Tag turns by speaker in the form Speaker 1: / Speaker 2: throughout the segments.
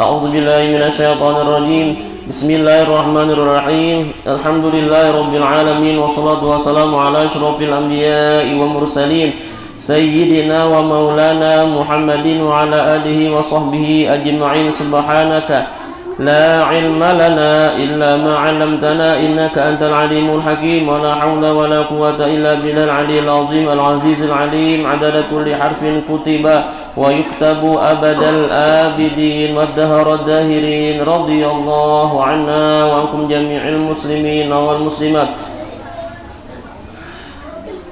Speaker 1: أعوذ بالله من الشيطان الرجيم. بسم الله الرحمن الرحيم. الحمد لله رب العالمين والصلاة والسلام على أشرف الأنبياء والمرسلين سيدنا ومولانا محمد وعلى آله وصحبه أجمعين. سبحانك لا علم لنا إلا ما علمتنا إنك أنت العليم الحكيم. ولا حول ولا قوة إلا بالله العلي العظيم العزيز العليم. عدد كل حرف كتب ويكتب أبد الآبدين والدهر الداهرين. رضي الله عنا وعنكم جميع المسلمين والمسلمات.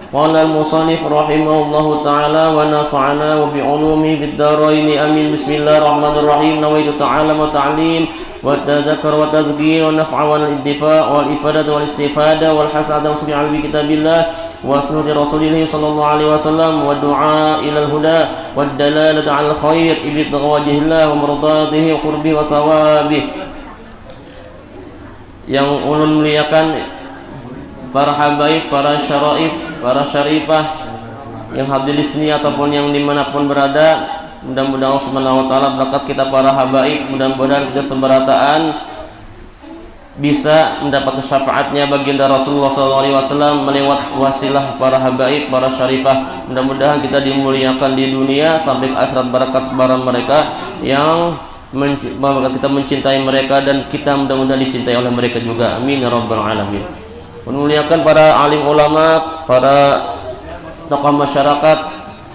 Speaker 1: قال المصنف رحمه الله تعالى ونفعنا وبعلومه في الدارين آمين. بسم الله الرحمن الرحيم. نويت تعالى وتعليم والتذكر والتذكير والنفع والانتفاع والإفادة والاستفادة والحث على تمسك بكتاب الله وسنة رسوله صلى الله عليه وسلم والدعاء إلى الهدى والدلالة على الخير ابتغاء وجه الله ومرضاته وقربه وثوابه. Yang ulun muliakan para habaib, para syaraif, para syarifah yang hadir di sini ataupun yang dimanapun berada, mudah-mudahan Allah Subhanahu wa taala berkat kita para habaib, mudah-mudahan kita seberataan bisa mendapat syafaatnya baginda Rasulullah SAW melewat wasilah para habaib, para syarifah. Mudah-mudahan kita dimuliakan di dunia sampai ke akhirat berkat barang mereka yang kita mencintai mereka dan kita mudah-mudahan dicintai oleh mereka juga. Amin ya rabbal alamin. Memuliakan para alim ulama, para tokoh masyarakat,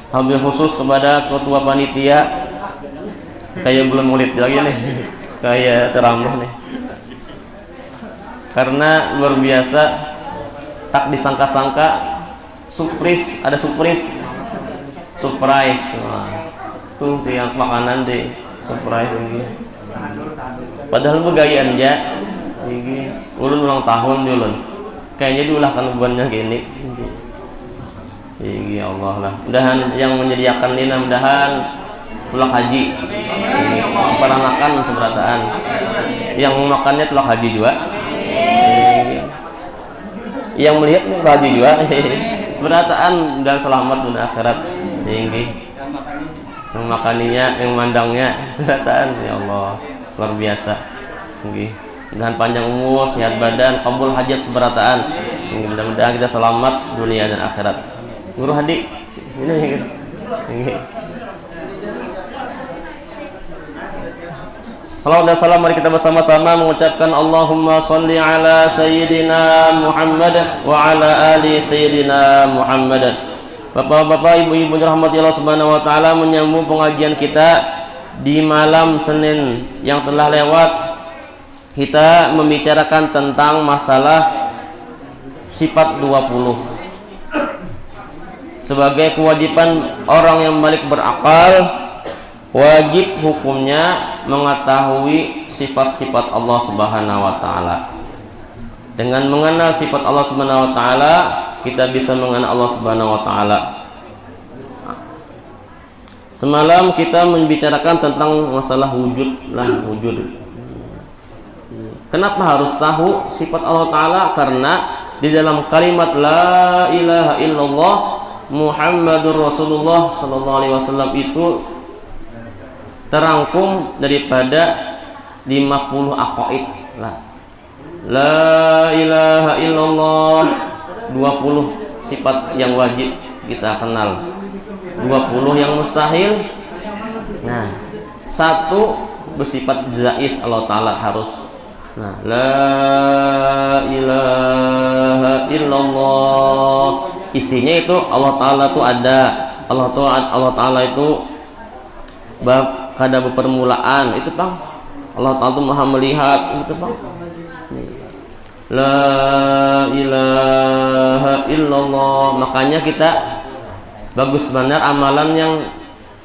Speaker 1: habil khusus kepada ketua panitia. Kayak belum murid lagi nih, kayak ceramah nih. Karena luar biasa, tak disangka-sangka, ada surprise. Tuh tiang makanan deh, surprise ini. Padahal begayaan aja, ini ulun ulang tahun ulun. Kayaknya diulahkan buannya gini. Ya Allah lah. Mudahan yang menyediakan ini mudahan tulak haji. Seperanakan seberataan. Yang makannya tulak haji juga. Yang melihat tulak haji juga. Seberataan dan selamat dunia akhirat. Tinggi. Yang makaninya, yang mandangnya seberataan. Ya Allah, luar biasa. Tinggi. Mudah-mudahan panjang umur, sehat badan, kabul hajat seberataan. Mudah-mudahan kita selamat dunia dan akhirat. Guru Hadi, ini. Salawat dan salam mari kita bersama-sama mengucapkan Allahumma salli ala Sayyidina Muhammad wa ala ali Sayyidina Muhammad. Bapak-bapak, ibu-ibu dirahmati Allah Subhanahu wa taala, menyambung pengajian kita di malam Senin yang telah lewat. Kita membicarakan tentang masalah sifat 20 sebagai kewajiban orang yang balik berakal. Wajib hukumnya mengetahui sifat-sifat Allah Subhanahu wa taala. Dengan mengenal sifat Allah Subhanahu wa taala, kita bisa mengenal Allah Subhanahu wa taala. Semalam kita membicarakan tentang masalah wujud. Kenapa harus tahu sifat Allah Ta'ala? Karena di dalam kalimat La ilaha illallah Muhammadur Rasulullah Sallallahu Alaihi Wasallam itu terangkum daripada 50 aqaid. La ilaha illallah 20 sifat yang wajib kita kenal, 20 yang mustahil. Nah, 1 bersifat jaiz Allah Ta'ala harus. Nah, la ilaha illallah isinya itu Allah Ta'ala itu ada. Allah Ta'ala itu kada berpermulaan itu Bang. Allah Ta'ala itu maha melihat itu Bang. La ilaha illallah. Makanya kita bagus benar amalan yang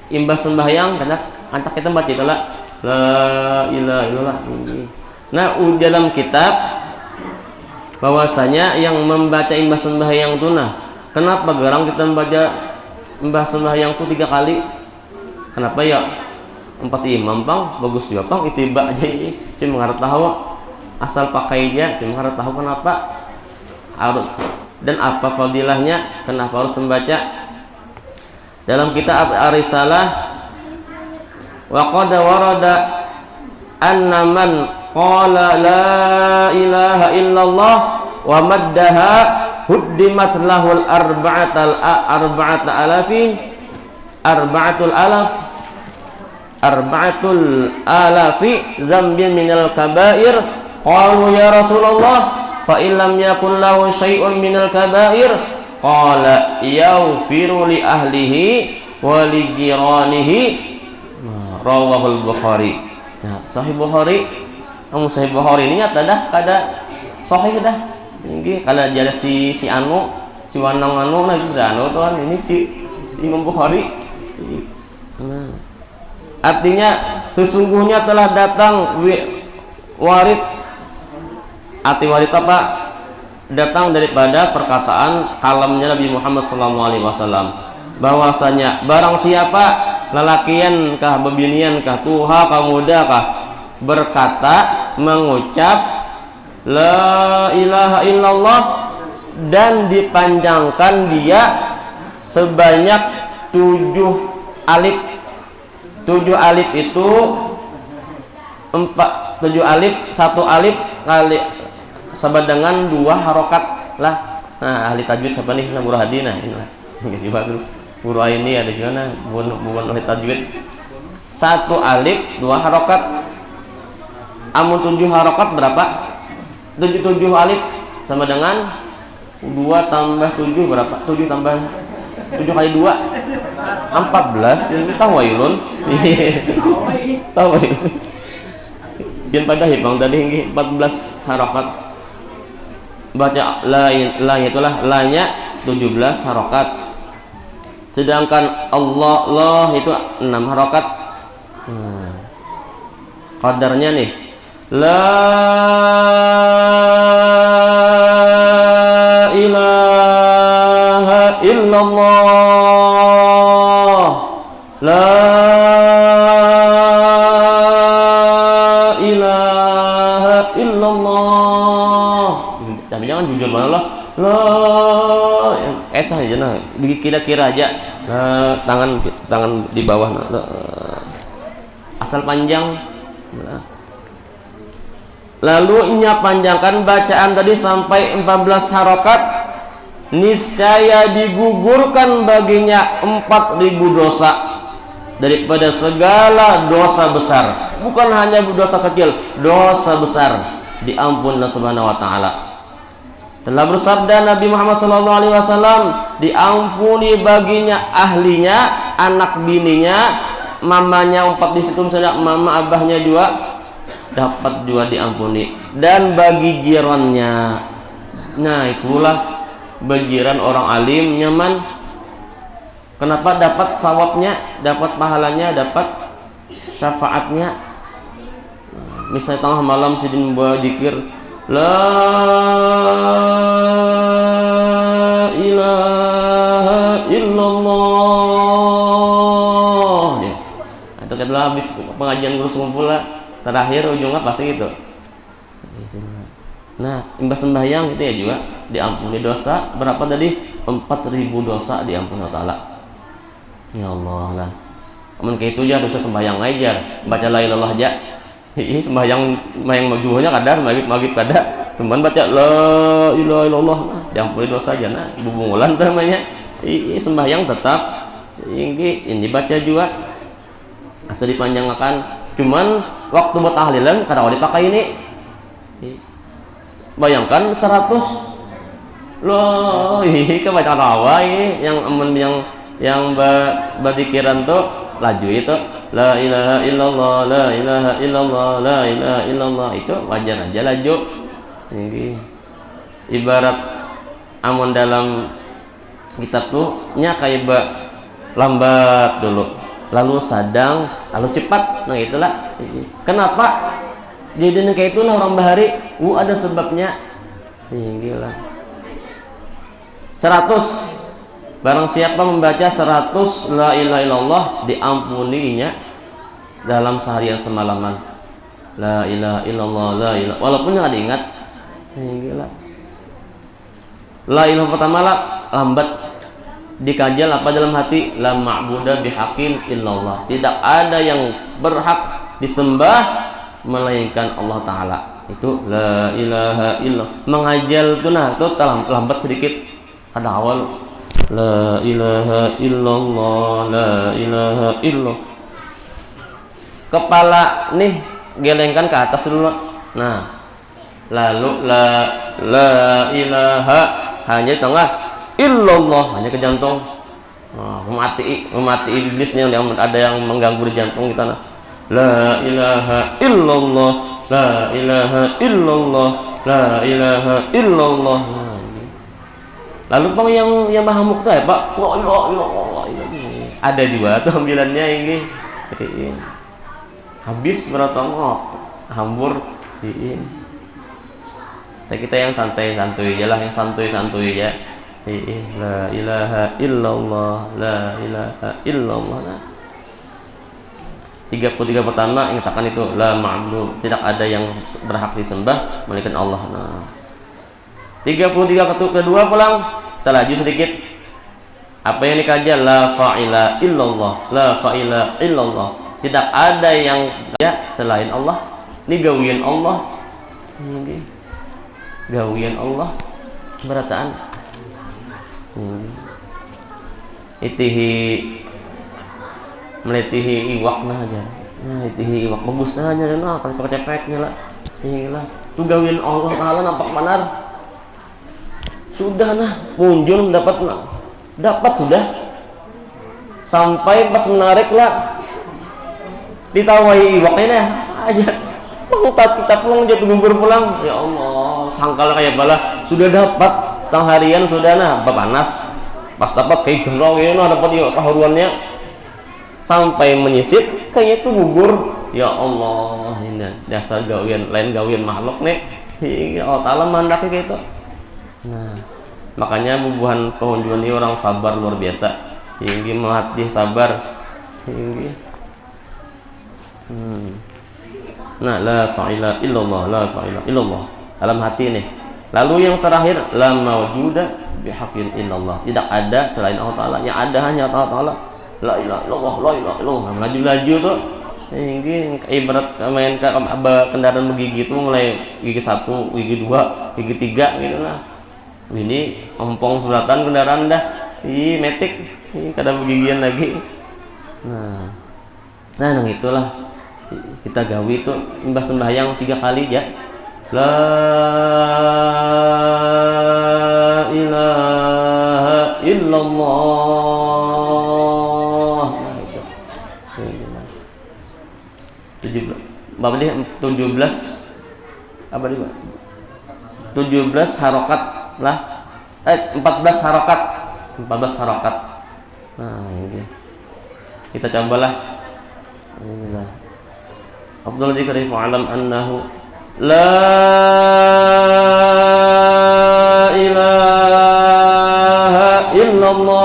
Speaker 1: imbas sembahyang karena antak kita baca itu lah la ilaha illallah. Nah, dalam kitab bahwasanya yang membaca imbas sembahyang itu, kenapa garang kita membaca imbas sembahyang itu 3 kali? Kenapa ya? 4 imam Bang, bagus juga Bang, itiba aja ini. Cuma harus tahu asal pakai aja, cuma harus tahu kenapa harus dan apa fadilahnya, kenapa harus membaca. Dalam kitab Ar-Risalah wa qad warada anna man qala la ilaha illallah wa maddaha huddimat lahul arba'atul alafi zambin minal kabair. Qalu ya Rasulullah fa illam yakun lahu syai'un minal kabair qala yaghfiru li ahlihi wa li jiranihi. Rawahul Bukhari. Nah, Sahih Bukhari, Sahih Bukhari ini nyata dah kada sahih dah. Ini kalau jadi si anu, si wanang anu nah itu anu tuh ini si Imam Bukhari. Nah, artinya sesungguhnya telah datang warid. Arti warid apa? Datang daripada perkataan kalamnya Nabi Muhammad SAW bahwasanya barang siapa lelakian kah, bebinian kah, tuha kah, muda kah berkata, mengucap la ilaha illallah dan dipanjangkan dia sebanyak 7 alif. 7 alif itu 7 alif, 1 alif kali sama dengan 2 harokat lah. Nah, ahli tajwid siapa nih? Nah, Murah Hadi, nah inilah. Jadi bagus. Guru ini ada gimana? Bukan ahli tajwid. 1 alif, 2 harokat. Amun 7 harokat berapa? 7 alif sama dengan 2 tambah 7 berapa? 7 tambah 7 kali 2 14. Ini tawailun. Tawailun. Biar pada hibang tadi hingga 14 harokat. Baca la itulah la-nya 17 harokat. Sedangkan Allah itu 6 harokat. Qadarnya nih la ilaha illallah, la ilaha illallah. Tapi jangan jujur banget lah. Esa aja nah, kira-kira aja. Tangan di bawah nah. Asal panjang. Nah. Lalu nya panjangkan bacaan tadi sampai 14 harokat, niscaya digugurkan baginya 4.000 dosa daripada segala dosa besar. Bukan hanya dosa kecil, dosa besar diampuni Allah Subhanahu wa taala. Telah bersabda Nabi Muhammad SAW, diampuni baginya ahlinya, anak bininya, mamanya 4 di situ misalnya, mama abahnya 2 dapat 2 diampuni, dan bagi jirannya. Nah, itulah bajiran orang alim nyaman. Kenapa dapat sawabnya, dapat pahalanya, dapat syafaatnya. Misalnya tengah malam sidin bawa zikir la ilaha illallah. Ya. Itu adalah habis pengajian guru ngumpul terakhir ujungnya pasti gitu. Nah, imbas sembahyang itu ya juga diampuni dosa. Berapa tadi? 4.000 dosa diampuni Allah Ta'ala. Ya Allah lah. Amun kayak itu aja dosa sembahyang aja, baca la ilallah aja. Ini sembahyang majuhnya kadar, maghrib kadar. Cuman baca la ilaha illallah diampuni dosa aja. Nah, bubungulan namanya. Ini sembahyang tetap ini baca juga. Asal dipanjangkan. Cuman waktu buat tahlilan kadang dipakai ini. Bayangkan 100 loh, ini kebaca rawa ini yang berpikiran tuh laju itu la ilaha illallah, la ilaha illallah, la ilaha illallah, itu wajar aja laju. Ini ibarat amun dalam kitab tuh nya kayak lambat dulu, lalu sadang, lalu cepat. Nah itulah kenapa jadi kayak itu orang bahari. Ada sebabnya. Gila 100, barang siapa membaca 100 la ilaha illallah diampuninya dalam seharian semalaman. La ilaha illallah, la ilaha, walaupun nggak diingat. Gila la ilaha pertama lah lambat dikajal apa dalam hati, la ma'buda bihaqqin illallah, tidak ada yang berhak disembah melainkan Allah Ta'ala. Itu la ilaha illallah. Mengajal itu nah, itu lambat sedikit. Ada awal la ilaha illallah, la ilaha illallah. Kepala nih gelengkan ke atas dulu. Nah, lalu la ilaha hanya di tengah, illallah hanya ke jantung. Nah, memati iblisnya yang ada yang mengganggu di jantung kita. Nah, la ilaha illallah, la ilaha illallah, la ilaha illallah. Nah, lalu Bang yang maha mukta ya Pak, la ilaha illallah. Ada juga tuh ambilannya ini. Habis beratongok hambur kita yang santai-santai aja lah, yang santuy-santuy ya. La ilaha illallah, la ilaha illallah. Nah, 33 pertama mengatakan itu la ma'bud, tidak ada yang berhak disembah melainkan Allah. Nah, 33 kedua pulang kita laju sedikit. Apa yang dikaji? La fa'ila illallah, la fa'ila illallah. Tidak ada yang ya selain Allah. Ini gawian Allah. Ini gawian Allah. Berataan. Itihi meletihi iwak nah aja. Nah, itihi iwak bagus aja nah kalau cepet-cepetnya lah. Inilah itu gawian Allah Taala nampak manar. Sudah nah munjul dapat sudah. Sampai pas menarik lah ditawai iwaknya nah aja kita pulang jatuh gugur pulang, ya Allah sangkal kayak bala sudah dapat setengah harian sudah nah panas pas dapat kayak genrong ya nah dapat ya keharuannya sampai menyisit kayaknya itu gugur, ya Allah ini dasar gawian lain gawian makhluk nih ya Allah Ta'ala mandaknya kayak itu. Nah makanya bubuhan pengunjung ini orang sabar luar biasa, tinggi hati sabar tinggi. Nah, la fa'ila illallah, la fa'ila illallah dalam hati nih. Lalu yang terakhir la mawjuda bihaqqin illallah, tidak ada selain Allah Ta'ala, yang ada hanya Allah Ta'ala. La ilaha illallah, la ilaha illallah. Laju-laju tuh ini ibarat main kendaraan begigi itu mulai gigi 1, gigi 2, gigi 3 gitu lah. Ini ompong suratan kendaraan dah. Metik, kada begigian lagi. Nah itulah kita gawi itu mbah sembahyang 3 kali ya. La ilaha illallah. Nah itu 17 apa dia 17 harokat lah 14 harokat. Nah ini kita cobalah. Inilah afdal dzikri fa'lam annahu la ilaha illallah,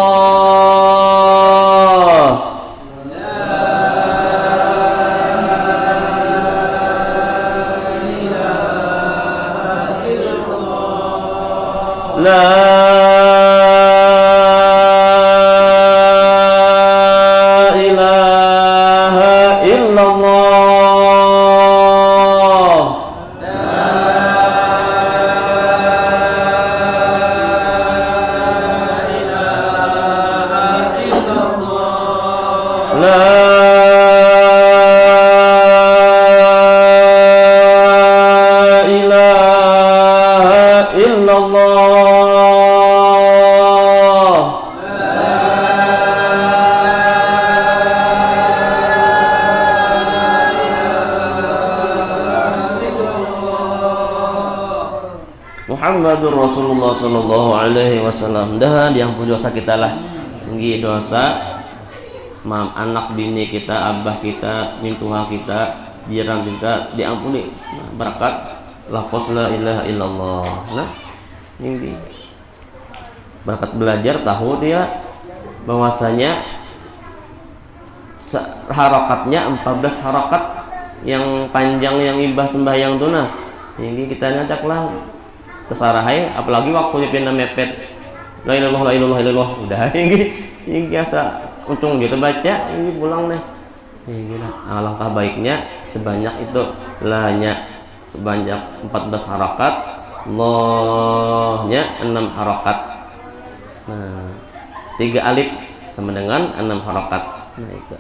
Speaker 1: la Muhammadur Rasulullah sallallahu alaihi wasallam. Dan yang pun dosa kita lah tinggi dosa anak bini kita, abah kita, mintuha kita, jiran kita diampuni berkat lafaz la ilaha illallah. Nah tinggi berkat belajar tahu dia bahwasanya harakatnya 14 harakat yang panjang yang ibah sembahyang tuh. Nah ini kita nyataklah terserahai, apalagi waktunya pindah mepet la ilallah udah ini biasa untung gitu baca ini pulang nih Gila. Alangkah baiknya sebanyak itu lah nya sebanyak 14 harakat, Allahnya 6 harakat. Nah, 3 alif sama dengan 6 harakat. Nah, itu.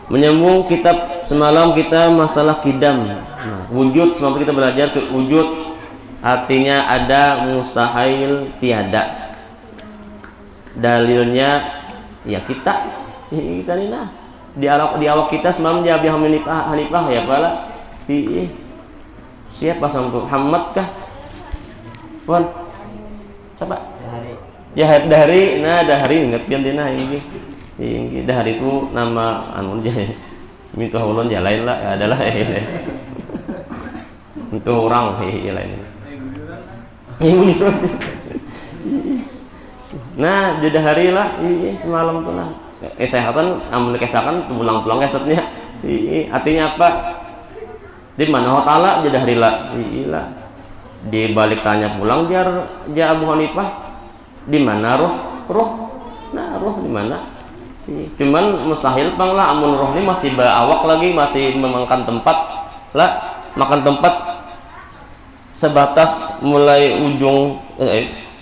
Speaker 1: Menyambung kitab semalam kita masalah kidam. Nah, wujud semalam kita belajar ke wujud artinya ada, mustahil tiada. Dalilnya ya kita ini nah di awak kita semalam dia Abi Hanifah ya pala siapa sama Muhammad kah Wan coba ya dari nah dari ingat pian dina ini dahari itu nama anu aja minta ulun ya lain lah adalah untuk orang lain nah jadi hari lah semalam tuh lah kesehatan amun kesehatan pulang-pulang kesetnya artinya apa di mana ta'ala jadi hari lah di balik tanya pulang jar Abu Hanifah di mana roh nah roh di mana cuman mustahil pang lah amun roh ini masih awak lagi masih memakan tempat lah makan tempat sebatas mulai ujung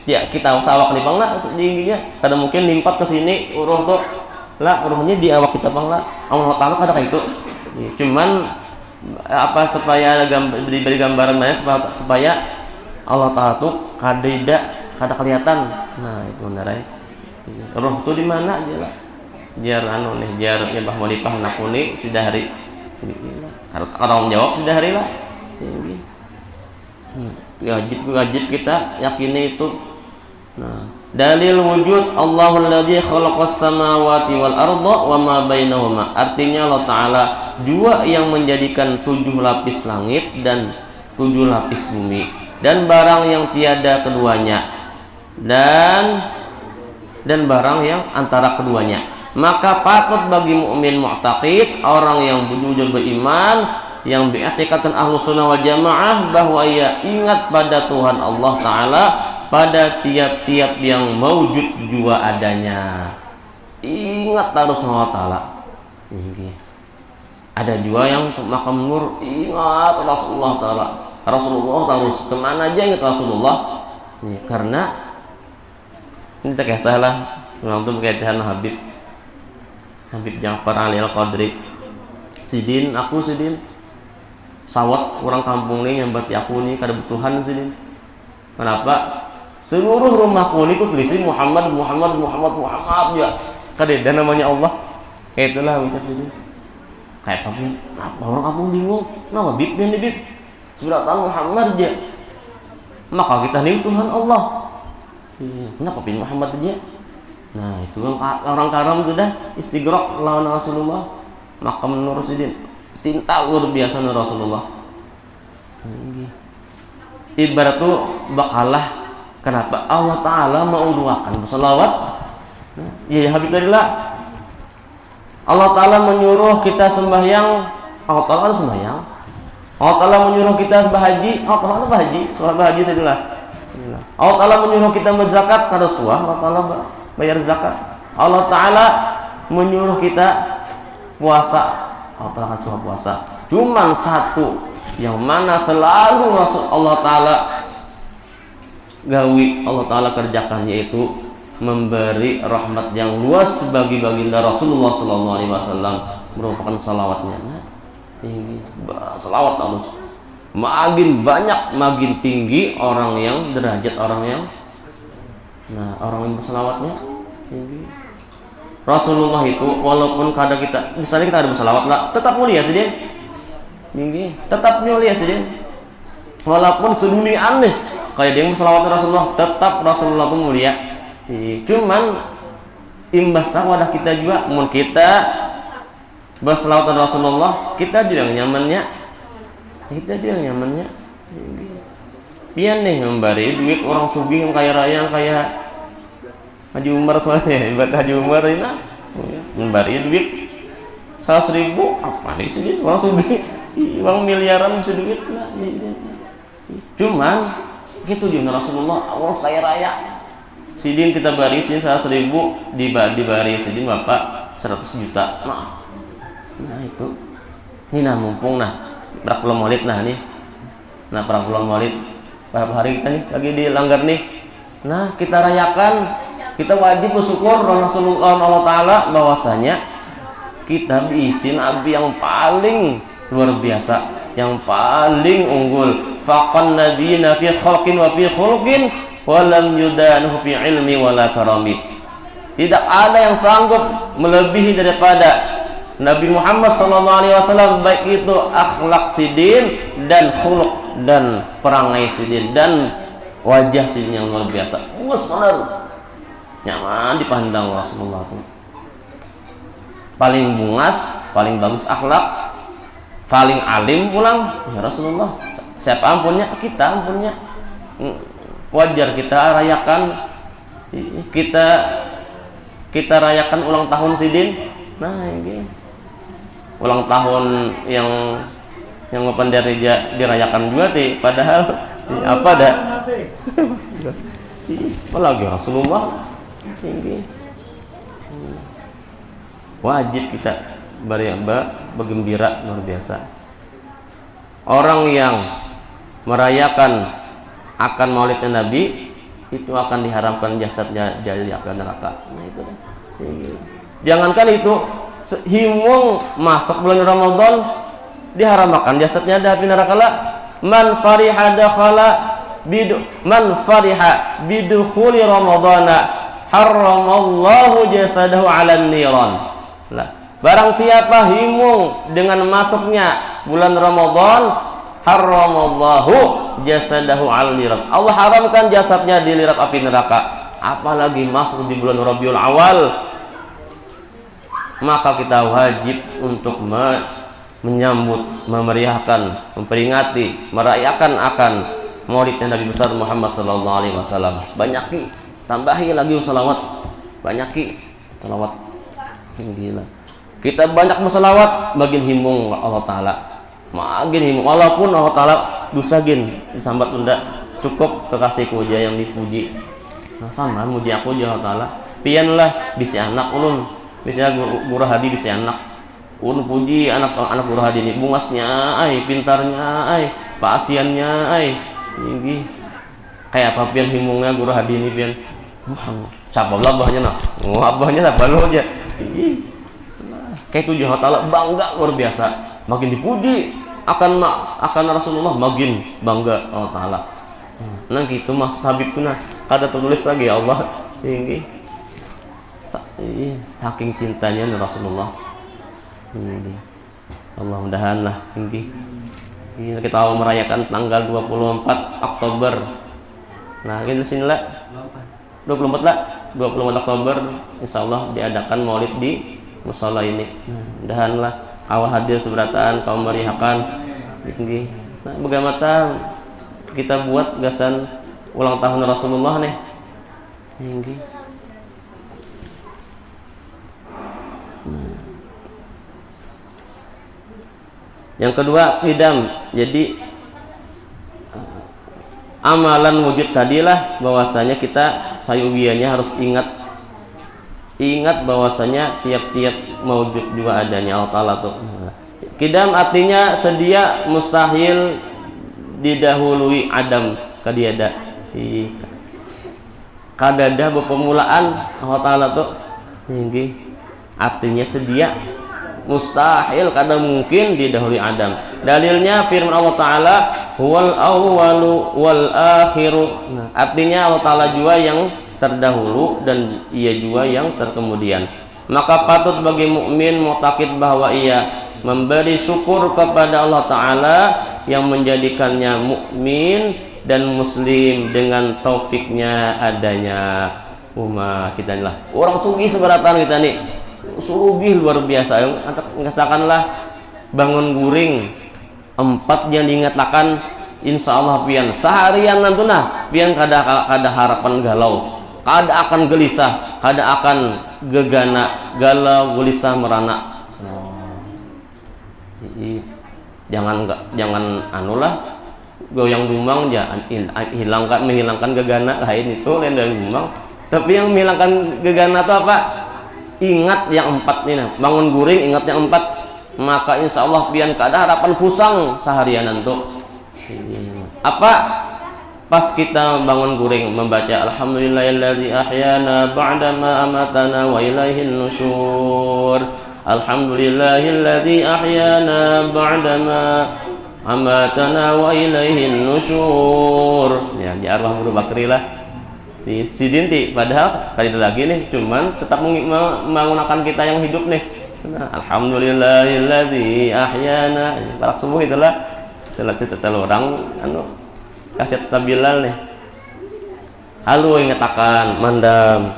Speaker 1: ya kita usah awak nih bang lah tingginya kadang mungkin limpat ke sini roh tuh lah rohnya di awak kita bang lah Allah Taala kadang kayak itu ya, cuman apa supaya diberi gambaran banyak supaya Allah Taala tuh kada kelihatan. Nah itu benar ya roh tuh di mana aja lah jar anu nih jar ya Mbah Munifah nakuni si dahari kalau menjawab si dahari lah wajib kita yakini itu. Nah, dalil wujud Allahul ladzi khalaqas samawati wal arda wa ma bainahuma. Artinya Allah Taala dua yang menjadikan 7 lapis langit dan 7 lapis bumi dan barang yang tiada keduanya dan barang yang antara keduanya. Maka patut bagi mukmin mu'taqid orang yang jujur beriman yang beriktikadkan Ahlus Sunnah wal Jamaah bahwa ia ingat pada Tuhan Allah Taala pada tiap-tiap yang maujud jua adanya. Ingat terus Allah Taala. Ada jua yang makam nur ingat Rasulullah Taala. Rasulullah terus kemana aja ingat Rasulullah. Karena ini tak kisah lah. Memang itu berkaitan Habib Ja'far Ali Al-Qadri. Sidin sawat orang kampung ini yang berarti aku nih kada butuhan Sidin. Kenapa? Seluruh rumahku ini ku tulisin Muhammad ya. Kadeda namanya Allah. Itulah ucap itu. Kayak apa? Apa orang kampung bingung. Nama bib dan bib. Sudah tahu Muhammad aja. Maka kita nih Tuhan Allah. Kenapa pin Muhammad aja? Nah, itu orang karam sudah istighraq lawan Rasulullah. Maka menurut Sidin cinta luar biasa dengan Rasulullah. Ibarat tuh bakalah kenapa Allah Ta'ala mau doakan berselawat ya Habib Darillah Allah Ta'ala menyuruh kita sembahyang Allah Ta'ala sembahyang Allah Ta'ala menyuruh kita berhaji Allah Ta'ala berhaji sholat berhaji sedulah Allah Ta'ala menyuruh kita berzakat kada suah Allah Ta'ala bayar zakat Allah Ta'ala menyuruh kita puasa Allah Ta'ala suah puasa cuman satu yang mana selalu Rasul Allah Ta'ala gawi Allah Ta'ala kerjakan yaitu memberi rahmat yang luas bagi baginda Rasulullah SAW merupakan salawatnya. Nah, ini salawat terus makin banyak makin tinggi orang yang derajat orang yang orang yang bersalawatnya tinggi. Rasulullah itu walaupun kada kita misalnya kita ada bersalawat lah tetap mulia sih dia tinggi tetap mulia sih dia walaupun sedunia aneh kayak dia bersalawat Rasulullah tetap Rasulullah itu mulia cuman imbasnya wadah kita juga mun kita bersalawat Rasulullah kita juga nyamannya pian nih memberi duit orang sugih yang kaya raya yang kaya Haji Umar soalnya ibarat Haji Umar ini memberi duit 100.000 apa nih sih orang sugih uang miliaran bisa duit lah cuman gitu juga Rasulullah Allah kaya raya sidin kita barisin 100.000 dibari sidin bapak 100 juta. Nah itu ini nah mumpung nah prakul maulid nah nih, nah prakul maulid berapa hari kita nih lagi dilanggar nih. Nah kita rayakan, kita wajib bersyukur Rasulullah Allah Ta'ala bahwasanya kita diisi Nabi yang paling luar biasa, yang paling unggul. Faqan nabiyina fi khalqin wa fi khulqin wa lam yudanuhu fi ilmi wala karami. Tidak ada yang sanggup melebihi daripada Nabi Muhammad SAW, baik itu akhlak sidin dan khuluq dan perangai sidin dan wajah sidin yang luar biasa. Benar nyaman dipandang Rasulullah itu. Paling bungas, paling bagus akhlak, paling alim pulang ya Rasulullah. Siapa ampunnya? Kita ampunnya. Wajar kita rayakan, kita rayakan ulang tahun sidin. Nah ini ulang tahun yang pendeta dirayakan juga ti, padahal apa dah? Apalagi Rasulullah ini wajib kita bergembira luar biasa. Orang yang merayakan akan maulidnya Nabi itu akan diharamkan jasadnya dari api neraka. Nah itu kan. Jangankan itu, himung masuk bulan Ramadan diharamkan jasadnya dari api neraka lah. Man fariha bidukhuli ramadana haramallahu jasadahu 'alan niran. Lah, barang siapa himung dengan masuknya bulan Ramadan, haramallahu jasadahu 'alan niran. Allah haramkan jasadnya di lirap api neraka. Apalagi masuk di bulan Rabiul Awal. Maka kita wajib untuk menyambut, memeriahkan, memperingati, merayakan akan maulidnya Nabi besar Muhammad sallallahu alaihi wasallam. Banyaki, tambahi lagi salawat, banyaki salawat. Gila. Kita banyak bersalawat bagian himung Allah Ta'ala. Makin himung, walaupun Allah Ta'ala dusagin disambat benda cukup kekasihku aja yang dipuji. Nah, sama muji aku aja Allah Ta'ala. Pian lah bisa anak ulun, bisa guru hadi bisa anak. Ulun puji anak guru hadi ini bungasnya, pintarnya, paasiannya, tinggi. Kayak apa pian himungnya guru hadi ini pian. Siapa abahnya nah? Abahnya siapa lo aja. Kayak itu Allah Ta'ala bangga luar biasa. Makin dipuji akan Rasulullah makin bangga Allah Ta'ala. Nah gitu maksud Habib kuna kada tertulis lagi Allah tinggi. Saking cintanya Rasulullah. Ini Allah mudahan lah tinggi. Kita mau merayakan tanggal 24 Oktober. Nah ini sinilah 24 lah 24 Oktober insyaallah diadakan maulid di musala ini. Mudahan lah awal hadir seberataan kaum meriahkan tinggi. Nah bagaimana kita buat gasan ulang tahun Rasulullah nih tinggi. Yang kedua qidam. Jadi amalan wujud tadilah bahwasanya kita sayugiannya harus ingat bahwasanya tiap-tiap maujud juga adanya Allah Ta'ala tuh. Qidam artinya sedia mustahil didahului adam kadiada. Kadada berpemulaan Allah Ta'ala tuh tinggi. Artinya sedia mustahil kada mungkin didahului adam. Dalilnya firman Allah Ta'ala huwal awwalu wal akhiru. Nah, artinya Allah Ta'ala juga yang terdahulu dan ia juga yang terkemudian. Maka patut bagi mukmin mutakid bahwa ia memberi syukur kepada Allah Ta'ala yang menjadikannya mukmin dan muslim dengan taufiknya adanya umat kita inilah orang sugih seberatan kita nih sugih luar biasa. Ngasakanlah bangun guring 4 yang diingatkan insya Allah pian seharian nantuna pian kada harapan galau, kada akan gelisah, kada akan gegana galau gelisah merana. Jangan anulah goyang dumang menghilangkan gegana lain itu lain dari dumang Tapi yang menghilangkan gegana itu apa? Ingat yang 4 ini. Bangun guring ingat yang 4, maka insya Allah pian kada harapan fusang seharian nanti. Apa? Pas kita bangun guring membaca alhamdulillahilladzi ahyana ba'dama amatana wa ilaihin nusyur. Alhamdulillahilladzi ahyana ba'dama amatana wa ilaihin nusyur. Ya, di arwah Guru Bakri lah. Di Sidinti padahal sekali lagi nih cuman tetap menggunakan kita yang hidup nih. Nah, alhamdulillahilladzi ahyana. Barak subuh itulah setelah orang anu kasih tabilal nih. Halo ingat akan mandam.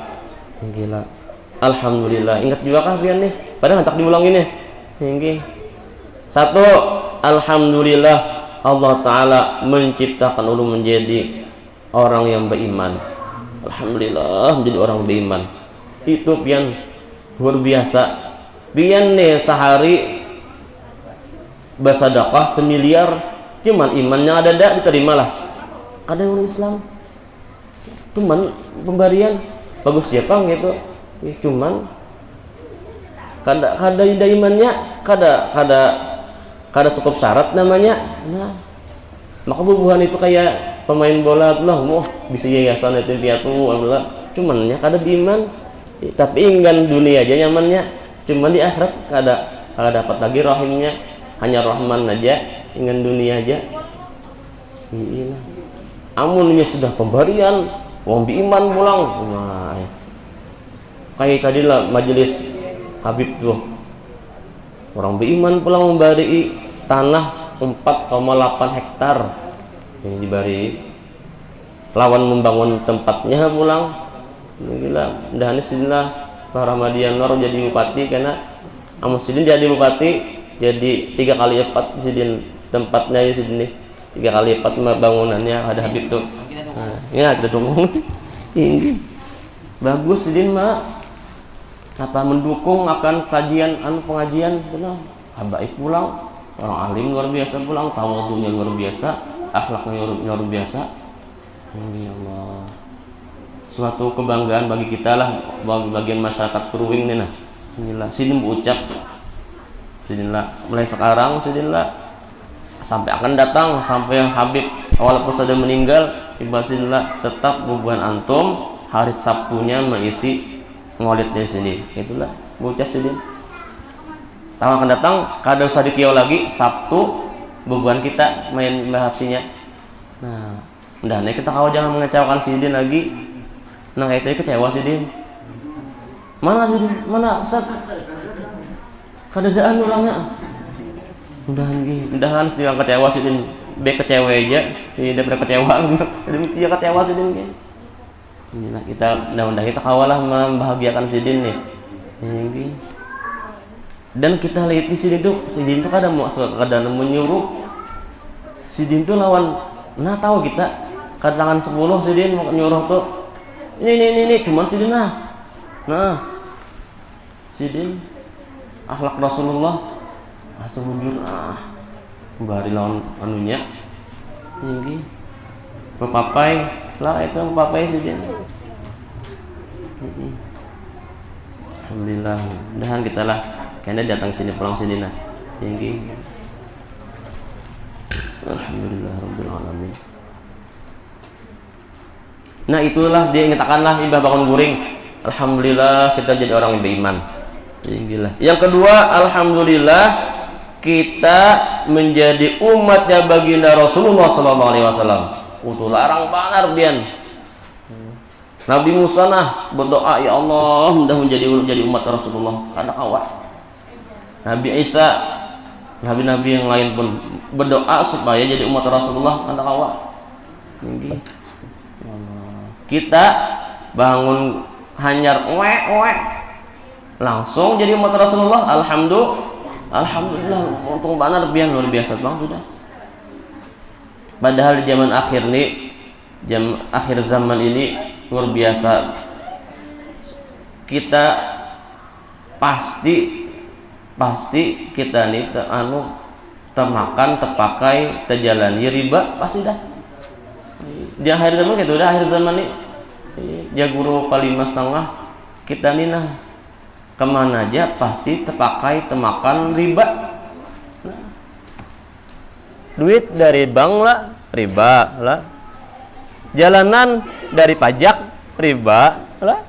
Speaker 1: Gila. Alhamdulillah. Ingat juga kah pian nih? Padahal tak diulangin nih. Tinggi. 1. Alhamdulillah Allah Ta'ala menciptakan ulun menjadi orang yang beriman. Alhamdulillah menjadi orang beriman. Itu pian luar biasa. Pian nih sehari bersedekah 1 miliar, cuman imannya ada dak diterima lah. Ada orang Islam cuman pemberian bagus dia pang gitu ya, cuman kada imannya kada cukup syarat namanya. Nah, maka bubuhan itu kayak pemain bola tuh lah, bisa yayasan itu piatu alhamdulillah, cuman ya kada iman, tapi ingin dunia aja nyamannya, cuman di akhirat kada dapat lagi rahimnya, hanya rahman aja, ingin dunia aja. Iya, amunnya sudah pemberian wong iman pulang. Nah, kayak tadi lah majelis Habib tuh, orang beriman pulang memberi tanah 4,8 hektar yang diberi lawan membangun tempatnya pulang. Gila, mudah-mudahan sidinlah Rahmadian Nur jadi bupati, karena amun sidin jadi bupati jadi 3 kali 4 sidin tempatnya ya sidin nih, 3 kali 4 bangunannya ada Habib tuh. Nah, ya kita tunggu ini bagus sidin mah apa mendukung akan kajian pengajian tenang baik pulang, orang alim luar biasa pulang, tawadhunya luar biasa, akhlaknya luar biasa. Ya Allah, suatu kebanggaan bagi kita lah, bagi bagian masyarakat Purwing nih. Nah inilah sidin berucap, sidinlah mulai sekarang, sidinlah sampai akan datang, sampai Habib walaupun sudah meninggal, ibadillah tetap bubuhan antum hari Sabtunya mengisi ngolid di sini. Itulah bocah sidin. Tahun akan datang kada usah dikiau lagi, Sabtu bubuhan kita main bahasinya. Nah, mudah-mudahan kita kau jangan mengecewakan sidin lagi. Nah, itu kecewa sidin. Mana sidin? Mana Ustaz? Kada daan orangnya. Mudah-mudahan jangan kecewa sidin. Kecewa aja, tidak pernah kecewa. Jadi dia kecewa sidin kan. Inilah kita mudah-mudahan kita kawalah membahagiakan sidin nih. Ini. Dan kita lihat di sidin tuh kadang menyuruh sidin tuh lawan. Nah tahu kita katakan 10 sidin mau nyuruh tuh. Ini cuman sidin nah. Nah. Sidin akhlak Rasulullah asal-hujur bari lawan anunya ini pepapai lah, itu pepapai sidin. Alhamdulillah, mudahan kita lah kena datang sini pulang sini nah tinggi. Alhamdulillah rabbil alamin. Nah itulah dia ingatakanlah ibah bangun guring, alhamdulillah kita jadi orang yang beriman. Tinggilah. Yang kedua, alhamdulillah kita menjadi umatnya baginda Rasulullah sallallahu alaihi wasallam. Utuh larang banar bian. Nabi Musa nah berdoa, ya Allah mudah menjadi umat Rasulullah karena awak. Nabi Isa, nabi-nabi yang lain pun berdoa supaya jadi umat Rasulullah karena awak. Kita bangun hanyar langsung jadi umat Rasulullah. Alhamdulillah untung banar bian luar biasa bang sudah. Padahal di zaman akhir nih, akhir zaman ini luar biasa. Kita pasti kita nih termakan, terpakai, terjalani riba pasti dah. Di akhir zaman gitu, dah akhir zaman nih ya guru palima setengah kita nih nah kemana aja pasti terpakai temakan riba. Nah, duit dari bank lah riba lah, jalanan dari pajak riba lah,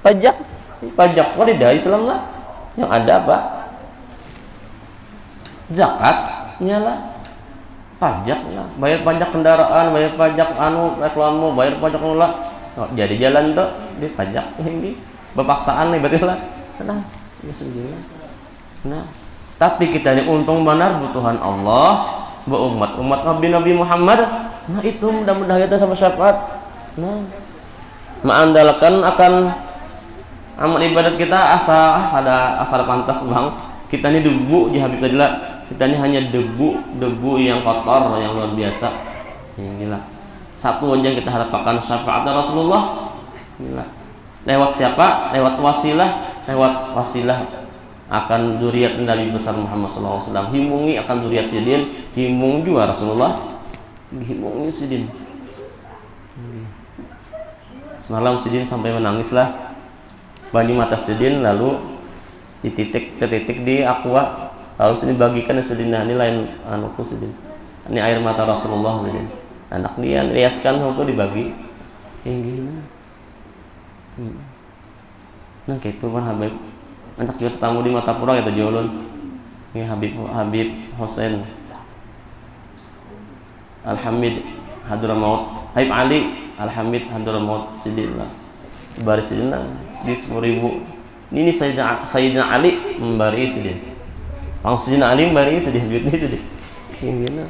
Speaker 1: pajak wadah Islam lah yang ada apa, zakatnya lah, pajak lah, bayar pajak kendaraan, bayar pajak reklamu, bayar pajak lah, jadi jalan tuh di pajak ini berpaksaan nih berarti lah. Nah, ya sendiri. Nah, tapi kita ini untung benar butuhan Allah, umat Nabi Muhammad. Nah, itu mudah-mudahan kita sama syafaat. Nah, mengandalkan akan amal ibadat kita ada asal pantas bang. Kita ini debu di Habib tadi lah. Kita ini hanya debu yang kotor yang luar biasa. Inilah satu aja yang kita harapkan syafaat Rasulullah. Inilah. Lewat siapa? Lewat wasilah akan zuriat Nabi besar Muhammad SAW. Himungi akan zuriat sidin, himung juga Rasulullah. Himungi sidin. Semalam sidin sampai menangis lah. Banyu mata sidin lalu tertitik di aqua. Lalu sidin bagikan sidin. Nah, ini lain anakku sidin. Ini air mata Rasulullah sidin. Anak dia riaskan untuk dibagi. Ini. Nah gitu kan Habib anak juga tetamu di Matapura kita jolon ini Habib Hussein Alhamid Hadramaut, Habib Ali Alhamid Hadramaut sidillah baris sidillah di 10.000 ini Sayyidina Ali membari sidil langsung Sayyidina Ali membari sidil duit ini sidil ini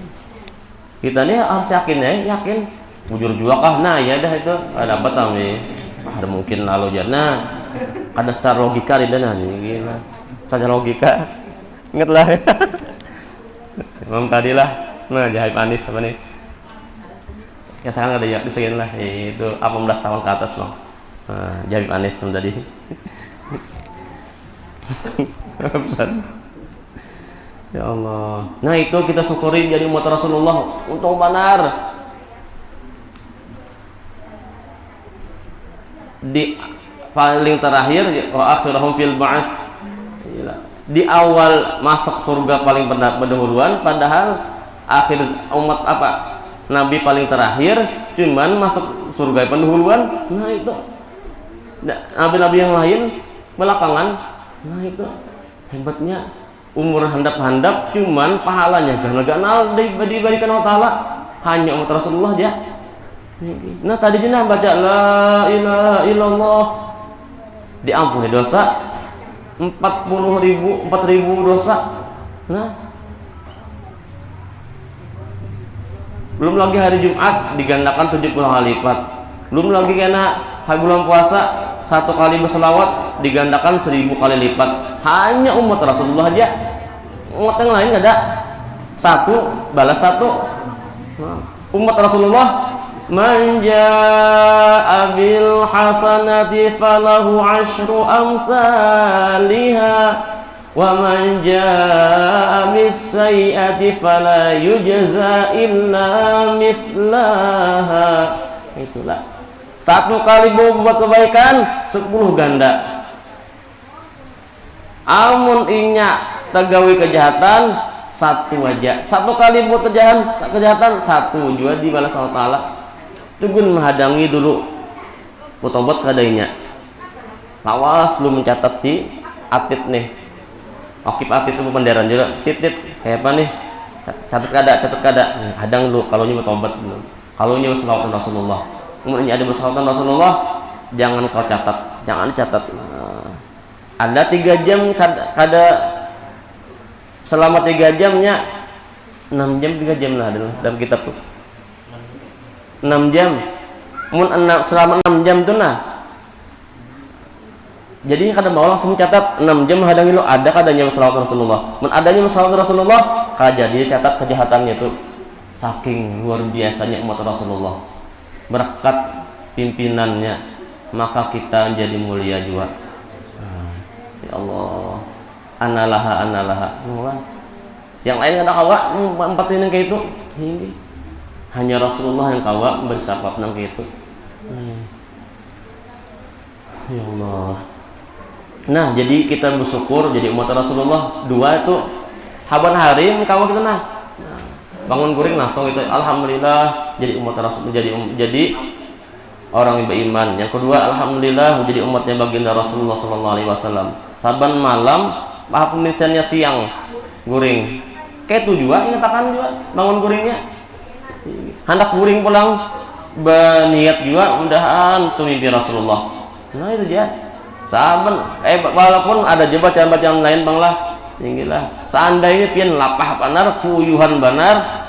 Speaker 1: kita ini harus yakin bujur juga kah. Nah ya dah itu ada apa tapi ada mungkin lalu jana ada secara logika di dana nih gila secara logika inget lah Imam tadi lah nah Jahit Anis apa nih ya sekarang ada ya disegin lah itu 18 tahun ke atas bang Jahit Anis yang tadi ya Allah. Nah itu kita syukuri jadi umat Rasulullah untung benar di paling terakhir wa akhirahum fil ba'ats di awal masuk surga paling pendahuluan padahal akhir umat apa nabi paling terakhir cuman masuk surga pendahuluan. Nah itu nabi-nabi yang lain belakangan. Nah itu hebatnya umur handap-handap cuman pahalanya ganal diberikan Allah Ta'ala hanya umat Rasulullah aja. Nah tadi jenah baca la ilaha illallah diampuni dosa 4.000 dosa. Nah belum lagi hari Jumat digandakan 70 kali lipat, belum lagi kena hari bulan puasa satu kali berselawat digandakan 1.000 kali lipat. Hanya umat Rasulullah aja, umat yang lain nggak ada satu balas satu. Nah, umat Rasulullah man jaa'a bil hasanati falahu 'asyru amsalha wa man jaa'a bis sayyi'ati fala yujza illa mislaha. Itulah satu kali berbuat kebaikan 10 ganda. Amun inya tegawi kejahatan satu aja, satu kali buat kejahatan satu juga dibalas Allah Ta'ala. Tugun menghadangi dulu putobat kadainya lawas lu mencatat si atit nih okip atit itu penderan juga titit kayak apa nih catat kada nih, hadang dulu kalau ini putobat dulu kalau ini bersalawatan Rasulullah kemudian ada bersalawatan Rasulullah jangan kau catat jangan dicatat. Ada 3 jam kada selama 3 jamnya 6 jam 3 jam lah dalam kitab tuh 6 jam selama 6 jam tuh nah jadi kadang mau langsung catat 6 jam hadangi lo ada kadanya masalah Rasulullah adanya masalah Rasulullah kada jadi catat kejahatannya tuh saking luar biasanya umat Rasulullah berkat pimpinannya maka kita jadi mulia juga. Ya Allah analaha yang lain ada kawa empat ini kayak itu hanya Rasulullah yang kawa bersyafaat nang kayak itu. Ya Allah. Nah, jadi kita bersyukur jadi umat Rasulullah. Dua itu haban hari kamu kita nah. Bangun guring langsung itu alhamdulillah jadi umat Rasul, jadi orang yang beriman. Yang kedua alhamdulillah jadi umatnya baginda Rasulullah sallallahu alaihi wasallam. Saban malam maha pemilisannya siang guring. Kayak itu juga ingatakan juga bangun guringnya. Hendak guring pulang berniat juga mudahan tuh mimpi Rasulullah. Nah itu dia. Saban walaupun ada bacaan-bacaan lain banglah tinggilah. Seandainya pian lapah banar, kuyuhan banar,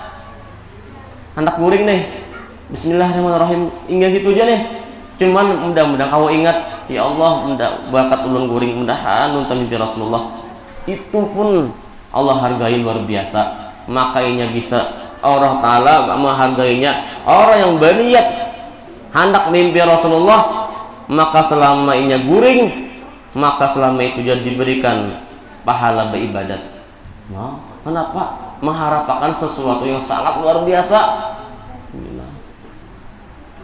Speaker 1: hendak guring nih. Bismillahirrahmanirrahim. Ingat situ aja nih. Cuman mudah-mudahan kau ingat, ya Allah, bakat ulun guring mudahan nonton mimpi Rasulullah. Itu pun Allah hargai luar biasa. Makanya bisa Allah Ta'ala menghargainya orang yang berniat hendak mimpi Rasulullah, maka selama inya guring, maka selama itu jadi diberikan pahala beribadat. Nah, kenapa? Mengharapkan sesuatu yang sangat luar biasa.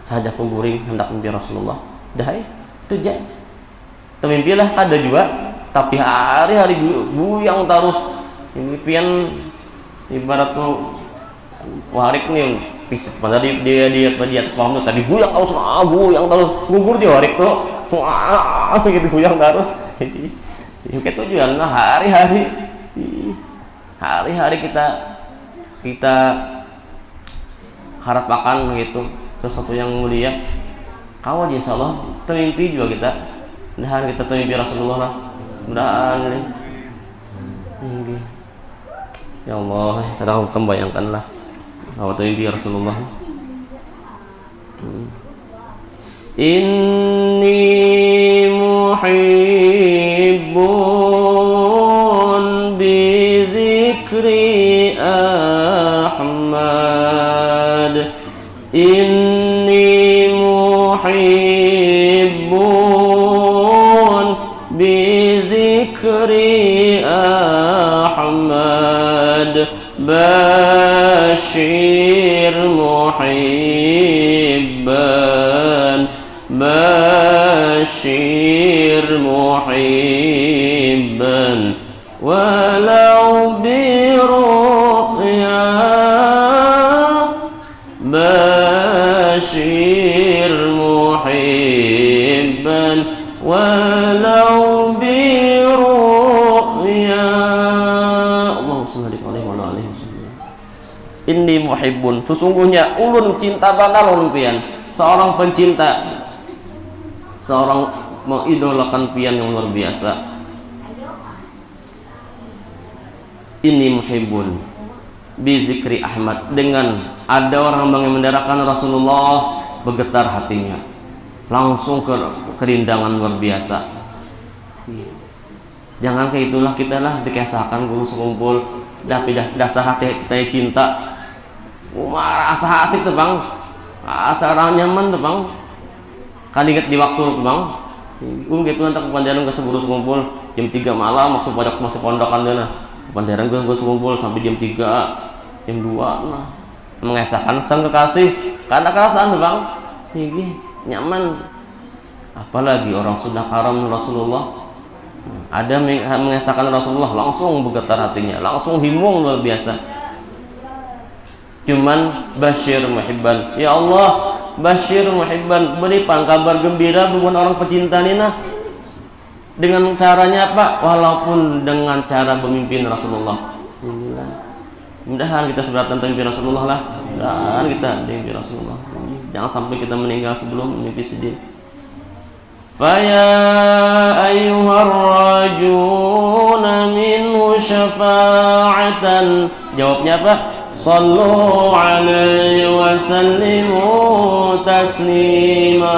Speaker 1: Saja aku guring hendak mimpi Rasulullah. Dah itu aja. Temimpilah ada juga, tapi hari-hari buyang terus. Ini pian ibarat tuh warik nih pisit pada dia di atas paham tuh tadi buyang terus, buyang terus gugur di warik tuh. Wah, gitu buyang terus. Itu tujuan lah hari-hari kita harapkan begitu sesuatu yang mulia. Kawal insyaallah termimpi juga kita. Mudahan kita termimpi Rasulullah lah. Mudahan ini. Ya Allah, kita membayangkanlah bahwa termimpi Rasulullah. Inni muhibbun bi dzikri Ahmad. Inni muhibbun bi dzikri Ahmad. Bashir muhibban, bashir muhibban, walau biru'ya, bashir muhibban, walau biru'ya. Allahumma shalli alaihi wa alihi wasallam. Inni muhibbun, sesungguhnya ulun cinta banar ulun pian, seorang pencinta, seorang mengidolakan pian yang luar biasa. Inni muhibbun bi dzikri Ahmad, dengan ada orang yang mendarahkan Rasulullah bergetar hatinya, langsung ke kerindangan luar biasa. Jangan kayak itulah kita lah dikesahkan guru sekumpul, tapi dasar hati kita cinta. Rasa asik tuh bang, rasa nyaman tuh bang. Kan ingat di waktu tuh bang, gitu nanti kepanjaran ke seburu sekumpul jam 3 malam waktu pada masih pondokan deh nah. Kepanjaran gue sekumpul sampai jam 3, jam 2 nah. Mengesahkan sang kekasih, karena kerasaan tuh bang, ini nyaman. Apalagi orang sudah karam Rasulullah, ada mengesahkan Rasulullah langsung bergetar hatinya, langsung himung luar biasa. Cuman bashir muhibban, ya Allah, bashir muhibban, berikan kabar gembira buat orang pecinta nina. Dengan caranya apa? Walaupun dengan cara memimpin Rasulullah. Mudahan kita seberatan memimpin Rasulullah lah. Mudahan kita memimpin Rasulullah. Jangan sampai kita meninggal sebelum mimpi sedih. Faya ayyuhar rajuna minhu syafa'atan. Jawabnya apa? Sallu alaihi wa sallimu taslima.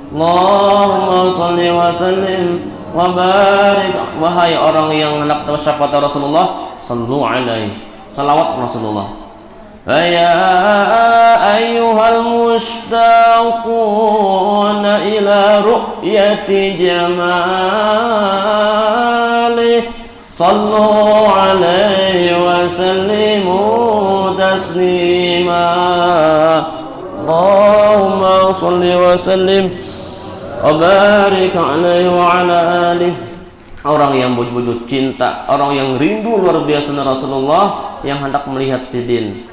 Speaker 1: Allahumma salli wa sallim wa barik. Wahai orang yang hendak syafaat Rasulullah, sallu alaihi, salawat Rasulullah. Ya ayyuhal mushtaquna ila ru'yati jamali, sallu alaihi wa sallimu taslima. Allahumma salli wa sallim wa barik alaihi wa ala alihi. Orang yang wujud cinta, orang yang rindu luar biasa Rasulullah, yang hendak melihat sidin.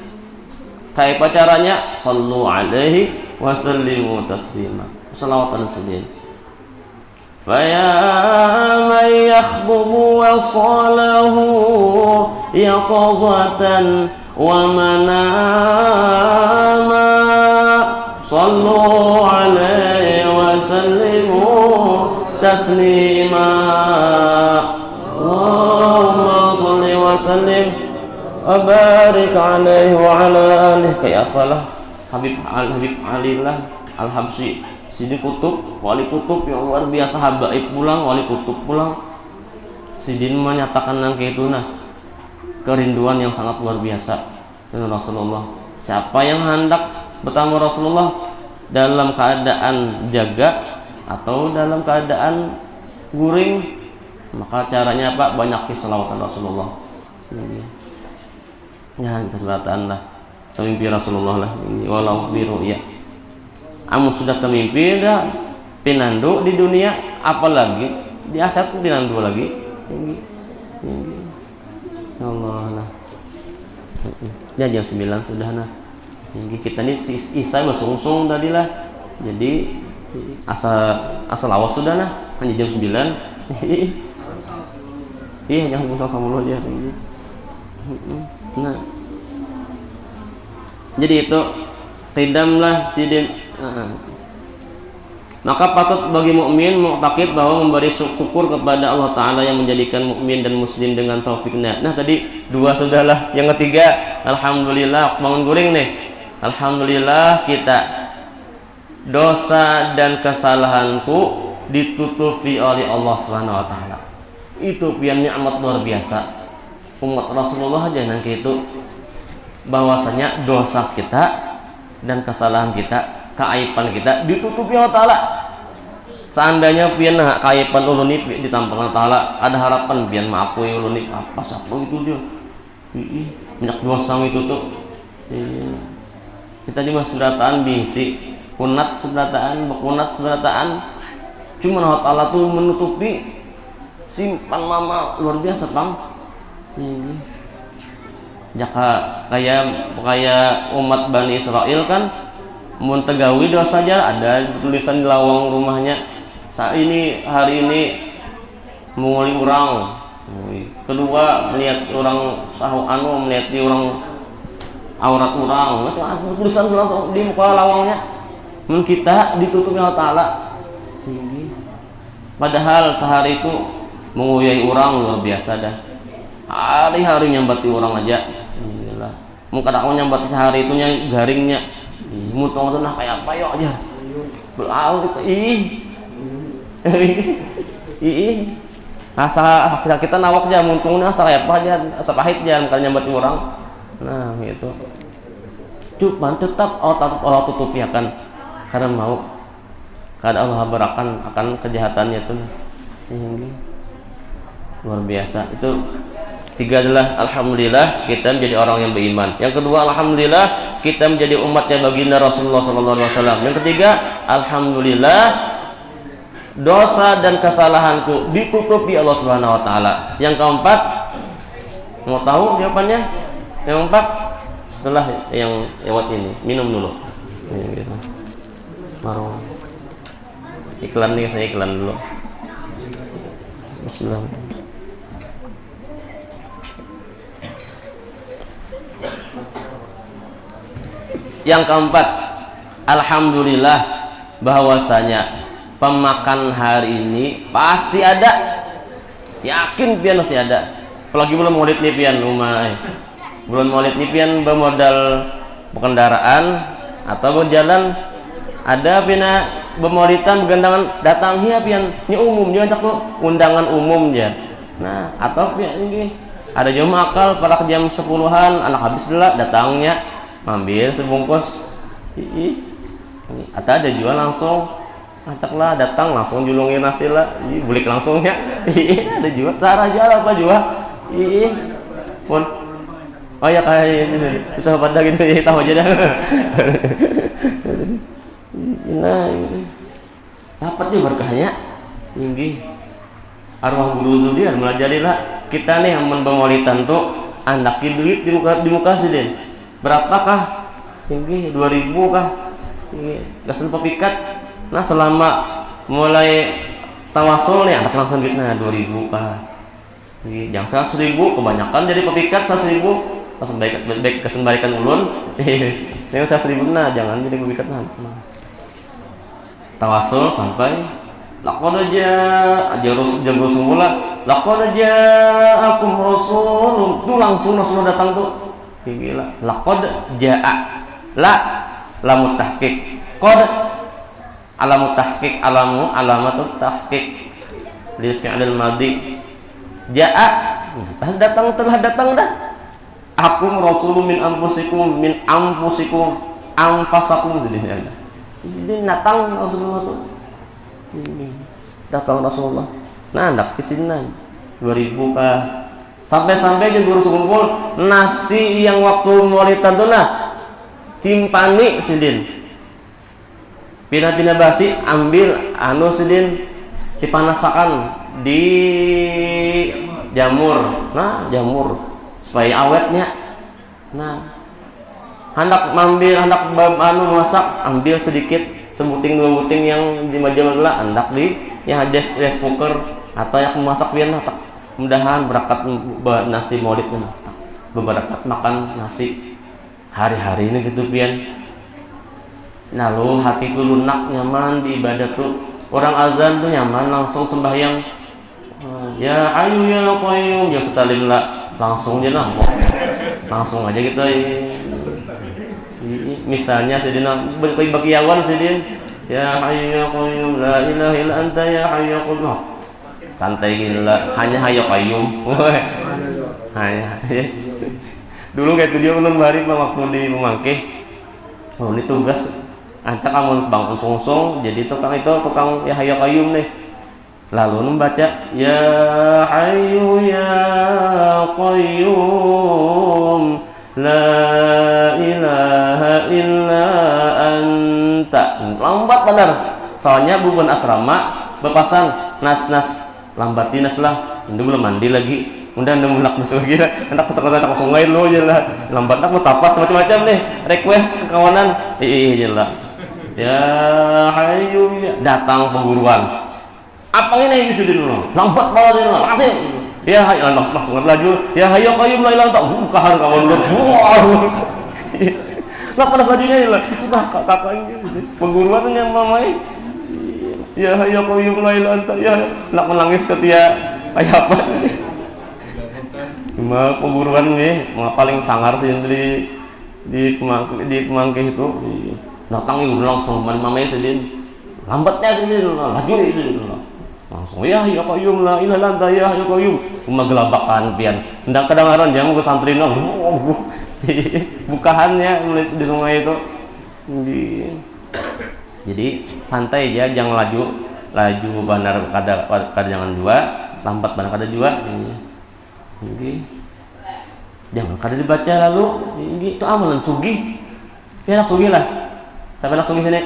Speaker 1: Kayak apa caranya? Sallu alaihi wa sallimu taslima. Salawatan sidin. Faya man yakhbubu wasalahu yaqazatan wa manama. Sallu alaihi wa sallimu taslima. Allahumma salli wa sallim wa barik alaihi wa ala alihi. Kayak apalah Habib Alillah Al-Habsyi, Sidi Kutub, Wali Kutub yang luar biasa, habaib pulang, Wali Kutub pulang. Sidin menyatakan yang kayak itu, nah kerinduan yang sangat luar biasa dengan Rasulullah. Siapa yang hendak bertemu Rasulullah dalam keadaan jaga atau dalam keadaan guring, maka caranya apa? Banyak selawatan Rasulullah. Ya, kita selawatan lah, mimpi Rasulullah lah. Walau biru ya. Amu sudah termimpi dah pinandu di dunia, apalagi di akhirat pinandu lagi. Ya Allah lah. Ya jam 9 sudah nah. Kita ini Isya bersungsung tadi lah. Jadi asal awas sudah nah. Hanya jam 9. Iya jangan ngomong sama lo dia. Nah. Jadi itu qidamlah sidin. Maka patut bagi mukmin mu'taqid bahwa memberi syukur kepada Allah Ta'ala yang menjadikan mukmin dan muslim dengan taufiknya. Nah tadi dua sudahlah, yang ketiga alhamdulillah, bangun guring nih. Alhamdulillah kita dosa dan kesalahanku ditutupi oleh Allah Subhanahu wa taala. Itu pian nikmat luar biasa. Umat Rasulullah aja nang itu bahwasanya dosa kita dan kesalahan kita, keaiban kita ditutupi Allah Ta'ala. Seandainya pian keaiban ulun ini ditampang Allah Ta'ala, ada harapan pian maafui ulun ini apa sapu itu dia. Banyak dosa itu tuh. Kita di masjidatan bisi kunat seberataan, bekunat seberataan. Cuma Allah Ta'ala tuh menutupi simpan mama luar biasa pam. Jaka kayak umat Bani Israel kan mun tegawi dosa saja ada tulisan di lawang rumahnya hari ini menguli orang. Kedua melihat orang melihat di orang aurat orang, itu tulisan langsung di muka lawangnya. Mun kita ditutupi Allah Ta'ala. Padahal sehari itu menguyai orang luar biasa dah. Hari-hari nyambati orang aja. Mungkin aku nyambati sehari itu garingnya. Mutong itu nah kayak apa yuk aja. Belau gitu. Asa kita nawak aja muntungnya asa kayak apa aja, asa pahit aja kalau nyambati orang. Nah, gitu. Cuman tetap Allah tutupi akan karena mau karena Allah berakan akan kejahatannya itu. Luar biasa. Itu tiga adalah alhamdulillah kita menjadi orang yang beriman. Yang kedua alhamdulillah kita menjadi umatnya baginda Rasulullah SAW. Yang ketiga alhamdulillah dosa dan kesalahanku ditutupi Allah Subhanahu wa taala. Yang keempat mau tahu jawabannya? Yang keempat setelah yang lewat ini minum dulu. Baru iklan nih, saya iklan dulu. Bismillahirrahmanirrahim. Yang keempat, alhamdulillah bahwasanya pemakan hari ini pasti ada. Yakin pian masih ada. Apalagi belum maulid nih pian rumah. Belum maulid nih pian bermodal kendaraan atau berjalan ada pina bermaulidan bergandangan datang hiya pian nya umum jangan cak undangan umum ya. Nah, atau pian ini ada jam akal pada jam 10-an anak habis dulu datangnya ambil sebungkus atau ada jual langsung acaklah datang langsung julungin nasi lah bulik langsung ya. Ada jual cara jual apa jual pun oh ya kayak ini bisa pada gitu ya, tahu aja dah. Nah dapat juga berkahnya tinggi. Arwah guru Zudian melajarilah kita nih yang membawalitan tuh andakin duit di muka sih deh. Berapakah tinggi 2.000 kah gak sempat pikat. Nah selama mulai tawasul nih anak langsung duitnya 2.000 kah jangan 100.000 kebanyakan jadi pepikat 100.000 langsung baik kesembalikan ulun yang 100.000 nah jangan jadi pepikat nah tawasul sampai laqad jago semula laqad ja'akum rasulun tuh langsung Rasulullah datang tuh gila laqad ja'a lamu tahqiq qad alamu tahqiq alamatut tahqiq lil fi'lil madhi ja'a telah datang dah akum rasulun min anfusikum anfasakum jadi datang Rasulullah tuh datang Rasulullah nah ndak kecinan 2.000 kah sampai jadi guru sekumpul nasi yang waktu walitan tuh nah timpani sidin pina basi ambil anu sidin dipanasakan di jamur jamur supaya awetnya nah hendak masak ambil sedikit sebuting 2 buting yang di majalah hendak di yang ada rice cooker atau yang memasak pian tak mudahan berangkat nasi maulidnya berangkat makan nasi hari-hari ini gitu pian lalu hatiku lunak nyaman di ibadah tuh orang azan tuh nyaman langsung sembahyang ya ayu ya qayyum ya setalim lah langsung aja lah langsung aja gitu misalnya sedina bagiawan sedin ya hayyu ya qayyum la ilaha illa anta ya hayyu ya qayyum santai gila hanya hayyu qayyum hanya dulu kayak itu dia ulun bari waktu di Memangkih ini tugas ancak kamu bangun sungsung jadi tukang ya hayyu qayyum nih lalu membaca ya hayyu ya qayyum la ilaha illa anta lambat benar soalnya bukan asrama berpasang nas lambat dinas lah ini belum mandi lagi udah mulak masuk lagi dah hendak kocok-kocok sungai lo aja lah lambat nak mau tapas macam-macam nih request ke kawanan iya lah ya hayu ya datang pemburuan apa ini yang sudah dulu lambat malah dia langsung ya hayu langsung laju ya hayu qayyum la ilaha illa bukahan kawan lu lah pada selanjutnya lah itu kakak ini pengguruan yang mamai ya hayu qayyum la ilaha illa ya nak menangis ketika kayak apa cuma pengguruan nih paling sangar sih di Pemangkih itu datang ibu langsung mamai sedih lambatnya sedih laju itu langsung ya qayyum la ilaha illa anta ya qayyum cuma gelabakan pian ndak kedengaran jamu ke santri bukahannya mulai di sungai itu jadi santai aja jangan laju benar kada jangan dua lambat benar kada dua jangan kada dibaca lalu itu amalan sugih ya nak sugih lah sampai nak sugih sini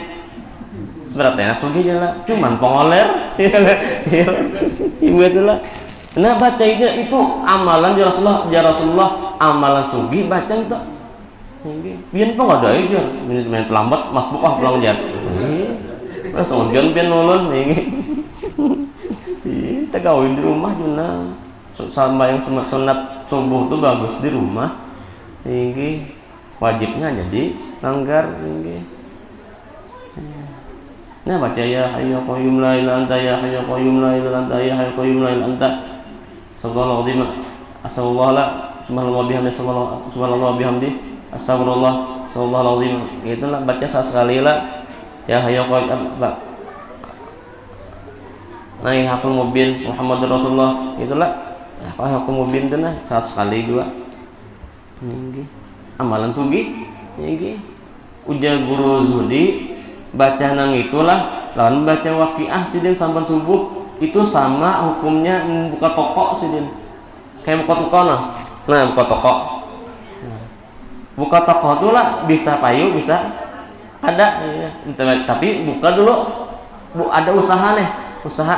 Speaker 1: sebenarnya nak sugih aja lah cuman pengoler ibu itu lah nah baca itu amalan ya Rasulullah amalan sugih baca itu biar kok ada aja main terlambat mas buka pulang aja mas ojon biar nolon kita gawin di rumah juga sama yang sunat subuh tuh bagus di rumah wajibnya jadi langgar nah baca ya hayyu qayyum la ilaha anta ya hayyu qayyum la ilaha anta ya hayyu qayyum la ilaha anta sallallahu alaihi subhanallah bihamdi astagfirullah sallallahu alaihi itulah baca sekali lah ya hayyu qayyum naik hakul mubin Muhammadur Rasulullah itulah hakul mubin itu nah sekali dua amalan sugi ujar guru Zudi baca nang itulah lawan baca waqiah sidin sampai subuh itu sama hukumnya buka toko sidin kayak buka toko nah buka toko buka toko itu lah bisa payu bisa ada ya. Tapi buka dulu Bu, ada usaha nih, usaha.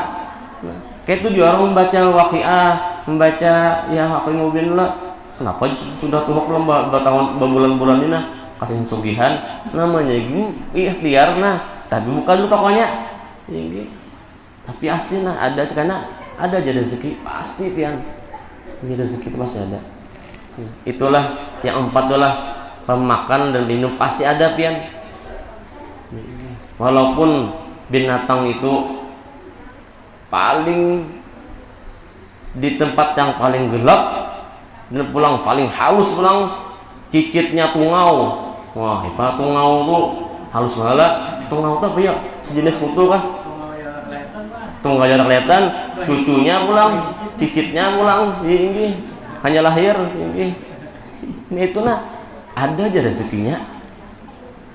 Speaker 1: Nah, kayak itu juga orang membaca waqiah, membaca ya Haqqul Mubin lah. Kenapa sudah tuh belum tahun bulan-bulan ini nah kasih sugihan namanya ikhtiar nah, tapi buka dulu tokonya. Ini. Tapi asli nah ada karena ada aja rezeki pasti pian. Ini rezeki itu pasti ada. Itulah yang 4 itulah pemakan dan minum pasti ada pian. Walaupun binatang itu paling di tempat yang paling gelap dan pulang paling halus pulang cicitnya tungau. Wah hebat tungau tuh halus malah. Tungau tuh apa ya sejenis kutu kan, tungau jarak kelihatan cucunya pulang cicitnya pulang ini hanya lahir ini itu nah ada aja rezekinya.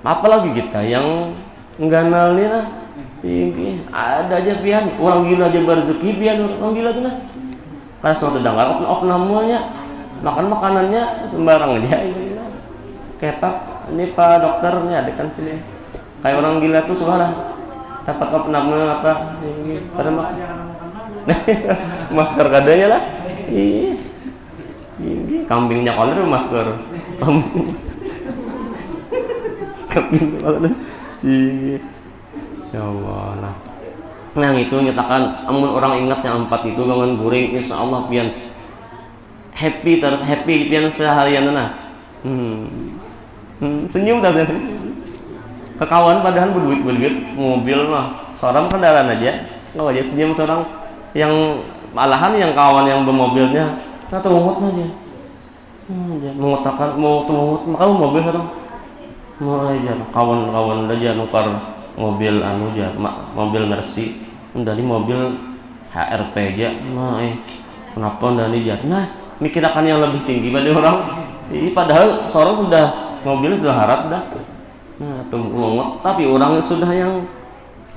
Speaker 1: Apalagi kita yang ngganal nih nah ini ada aja pian orang gila aja berrezeki pian orang gila tuh nah karena suatu dengar namanya makan makanannya sembarang aja ini nah. Kayak Pak ini Pak dokter ini ada kan sini kayak orang gila tuh subhanallah dapat namanya apa ini pada masker kadanya lah ini kambingnya koler masker kambing koler ini ya Allah nah itu nyatakan amun orang ingat yang 4 itu bangun guring insya Allah pian happy pian seharian nah senyum dah kekawan padahal berduit mobil mah seorang kendaraan aja nggak aja senyum seorang yang malahan yang kawan yang bermobilnya nah tunggut aja mengutakan mau tunggut maka mobil orang mau aja kawan aja nukar mobil anu aja mobil Mercy dari mobil HRP aja nah kenapa dari aja nah mikirkan yang lebih tinggi pada orang padahal seorang sudah mobil sudah harat dah nah tunggu tapi orang sudah yang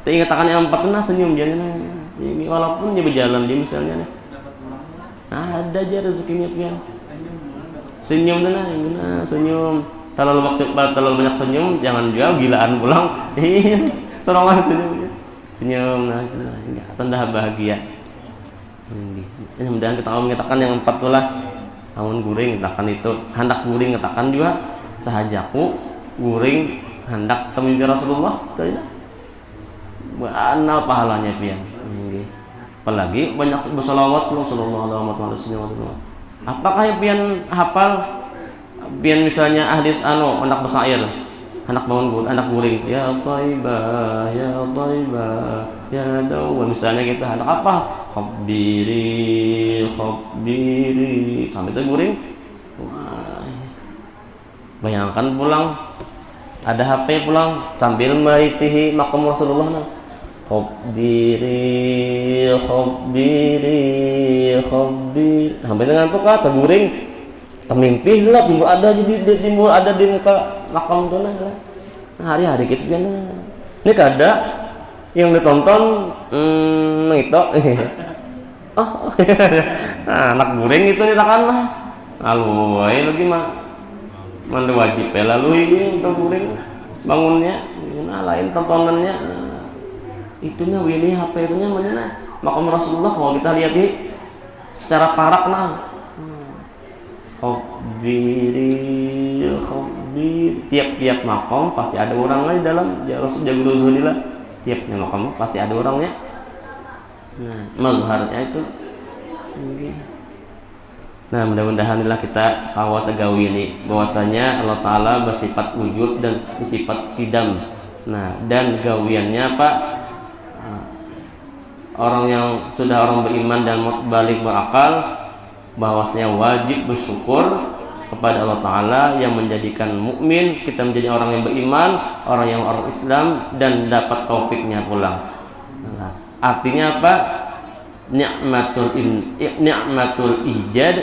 Speaker 1: teringatkan yang 4 nah senyum dia nah ini walaupun dia berjalan dia misalnya nah ada aja rezekinya pian senyum nah senyum terlalu banyak senyum jangan juga gilaan pulang sorongan senyum nah tanda bahagia ini mudah-mudahan kita mengatakan yang 4 itulah namun guring katakan itu hendak guring katakan juga sahajaku guring hendak temimpi Rasulullah tidak banal pahalanya pian apalagi banyak bersalawat sallallahu alaihi wasallam. Apakah yang pian hafal pian misalnya hadis anak bersair anak anak guring ya thaibah ya dawa misalnya kita anak apa khabiri sampai itu guring. Bayangkan pulang ada HP pulang sambil meritihi makam Rasulullah nah khabiri sampai dengan tuh kata guring temimpi lah timbul ada di muka makam tuh nah hari-hari gitu kan ini kada yang ditonton itu nah, anak guring itu ditakan lah lalu lagi mah mandi wajib ya lalu ini untuk guring bangunnya nah lain tontonannya nah, itunya ini HP itunya mana makam Rasulullah kalau kita lihat secara parak nah tiap makam pasti ada orangnya di dalam Rasulullah tiapnya makam pasti ada orangnya nah mazharnya itu nah mudah-mudahan kita kawat tegawi ini bahwasanya Allah Ta'ala bersifat wujud dan bersifat qidam nah dan gawiannya apa orang yang sudah orang beriman dan balik berakal bahwasanya wajib bersyukur kepada Allah Ta'ala yang menjadikan mukmin kita menjadi orang yang beriman orang Islam dan dapat taufiknya pulang nah, artinya apa ni'matul ijad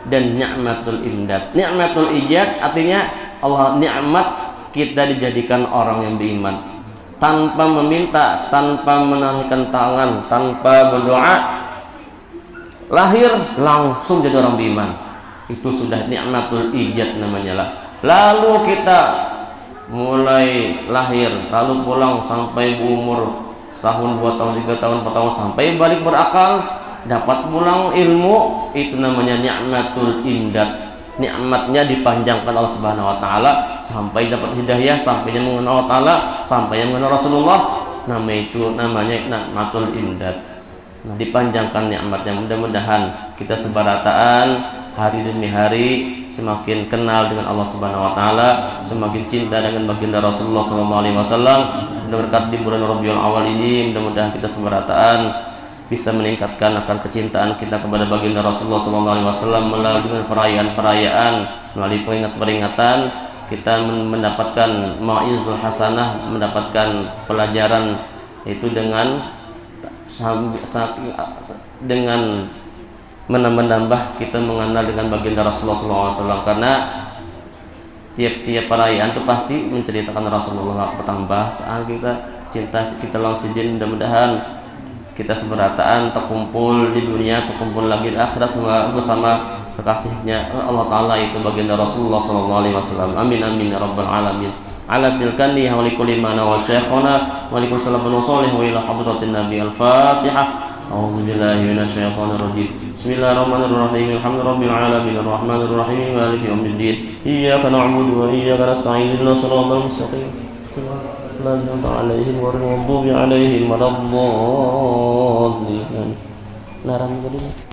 Speaker 1: dan ni'matul imdad. Ni'matul ijad artinya Allah nikmat kita dijadikan orang yang beriman tanpa meminta, tanpa menarikkan tangan, tanpa berdoa lahir langsung jadi orang beriman. Itu sudah ni'matul ijad namanya lah. Lalu kita mulai lahir lalu pulang sampai umur setahun, 2 tahun, 3 tahun, 4 tahun sampai balik berakal, dapat pulang ilmu, itu namanya ni'matul imdad. Nikmatnya dipanjangkan Allah Subhanahu wa taala sampai dapat hidayah, sampai yang mengenal Allah taala, sampai yang mengenal Rasulullah. Namanya nikmatul imdad. Nah, dipanjangkan nikmatnya. Mudah-mudahan kita sebarataan hari demi hari semakin kenal dengan Allah Subhanahu wa taala, semakin cinta dengan baginda Rasulullah sallallahu alaihi wasallam. Berkat di bulan Rabiul Awal ini, mudah-mudahan kita sebarataan bisa meningkatkan akan kecintaan kita kepada baginda Rasulullah sallallahu alaihi wasallam melalui dengan perayaan-perayaan, melalui peringatan-peringatan kita mendapatkan mau'izul hasanah, mendapatkan pelajaran itu dengan menambah kita mengenal dengan baginda Rasulullah SAW, karena tiap-tiap perayaan itu pasti menceritakan Rasulullah bertambah. Kita cinta kita langsung. Mudah-mudahan kita seberataan terkumpul di dunia, terkumpul lagi di akhirat semua bersama kekasihnya Allah Ta'ala, itu baginda Rasulullah SAW. Amin amin ya rabbal alamin. Ala tilkani wa likulli mana wa syekhona wa likulli salamun salih wa ila hadratin nabi al-fatihah. A'udzu billahi minasy syaithanir rajim. Bismillahirrahmanirrahim. Alhamdulillahirabbil alamin arrahmanir rahim maliki yaumiddin. Iyyaka na'budu wa iyyaka nasta'in. Ihdinas siratal mustaqim. Shiratal ladzina alaihim ghairil maghdubi alaihim waladdallin. Larang tadi.